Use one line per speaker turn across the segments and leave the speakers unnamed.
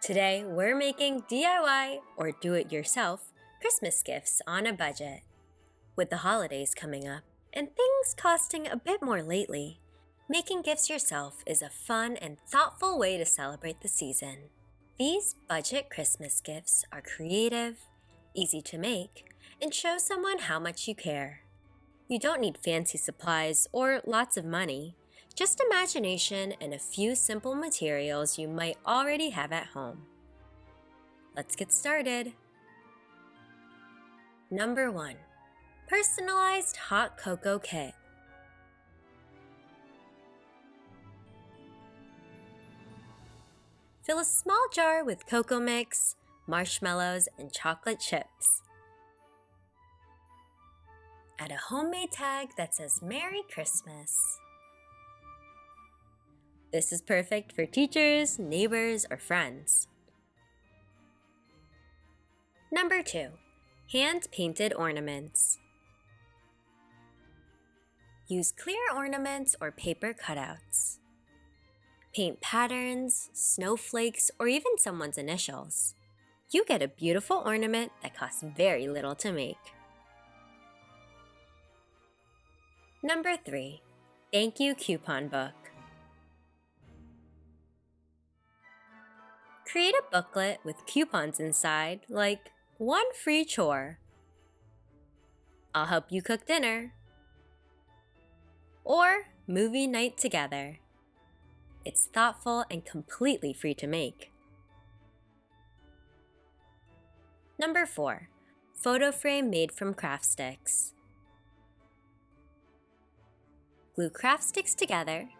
Today, we're making DIY or do-it-yourself Christmas gifts on a budget. With the holidays coming up and things costing a bit more lately, making gifts yourself is a fun and thoughtful way to celebrate the season. These budget Christmas gifts are creative, easy to make, and show someone how much you care. You don't need fancy supplies or lots of money, just imagination and a few simple materials you might already have at home. Let's get started. Number 1. Personalized Hot Cocoa Kit. Fill a small jar with cocoa mix, marshmallows, and chocolate chips. Add a homemade tag that says Merry Christmas. This is perfect for teachers, neighbors, or friends. Number 2. Hand-painted ornaments. Use clear ornaments or paper cutouts. Paint patterns, snowflakes, or even someone's initials. You get a beautiful ornament that costs very little to make. Number 3. Thank You Coupon Book. Create a booklet with coupons inside, like 1 free chore, I'll help you cook dinner, or movie night together. It's thoughtful and completely free to make. Number 4. Photo frame made from craft sticks. Glue craft sticks together,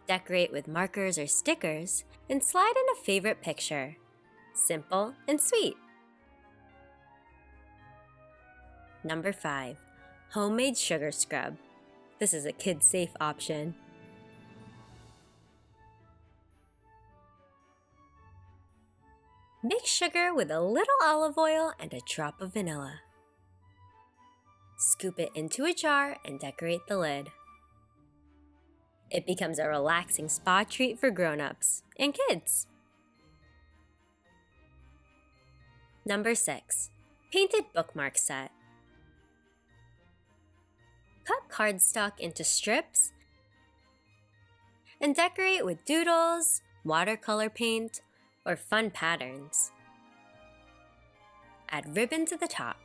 decorate with markers or stickers, and slide in a favorite picture. Simple and sweet. Number 5. Homemade sugar scrub. This is a kid-safe option. Mix sugar with a little olive oil and a drop of vanilla. Scoop it into a jar and decorate the lid. It becomes a relaxing spa treat for grown-ups and kids. Number 6. Painted Bookmark Set. Cut cardstock into strips and decorate with doodles, watercolor paint, or fun patterns. Add ribbon to the top.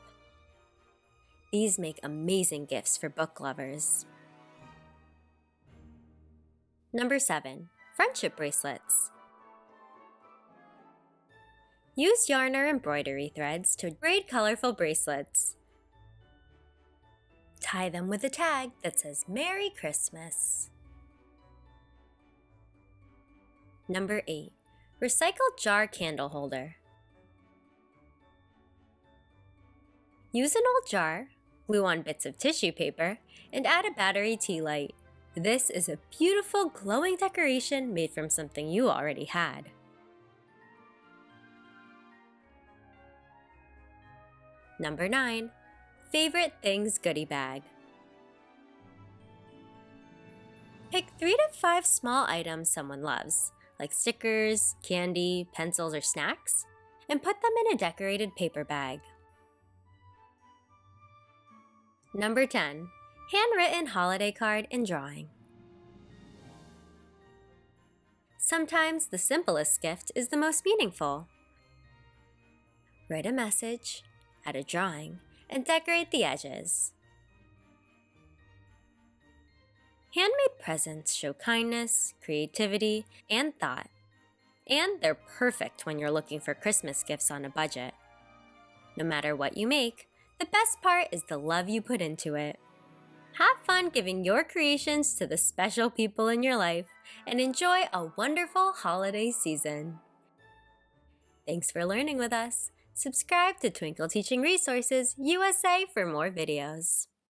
These make amazing gifts for book lovers. Number 7. Friendship Bracelets. Use yarn or embroidery threads to braid colorful bracelets. Tie them with a tag that says Merry Christmas. Number 8. Recycled jar candle holder. Use an old jar, glue on bits of tissue paper, and add a battery tea light. This is a beautiful glowing decoration made from something you already had. Number 9. Favorite Things Goodie Bag. Pick 3 to 5 small items someone loves, like stickers, candy, pencils, or snacks, and put them in a decorated paper bag. Number 10. Handwritten holiday card and drawing. Sometimes the simplest gift is the most meaningful. Write a message, add a drawing, and decorate the edges. Handmade presents show kindness, creativity, and thought. And they're perfect when you're looking for Christmas gifts on a budget. No matter what you make, the best part is the love you put into it. Have fun giving your creations to the special people in your life and enjoy a wonderful holiday season. Thanks for learning with us. Subscribe to Twinkl Teaching Resources USA for more videos.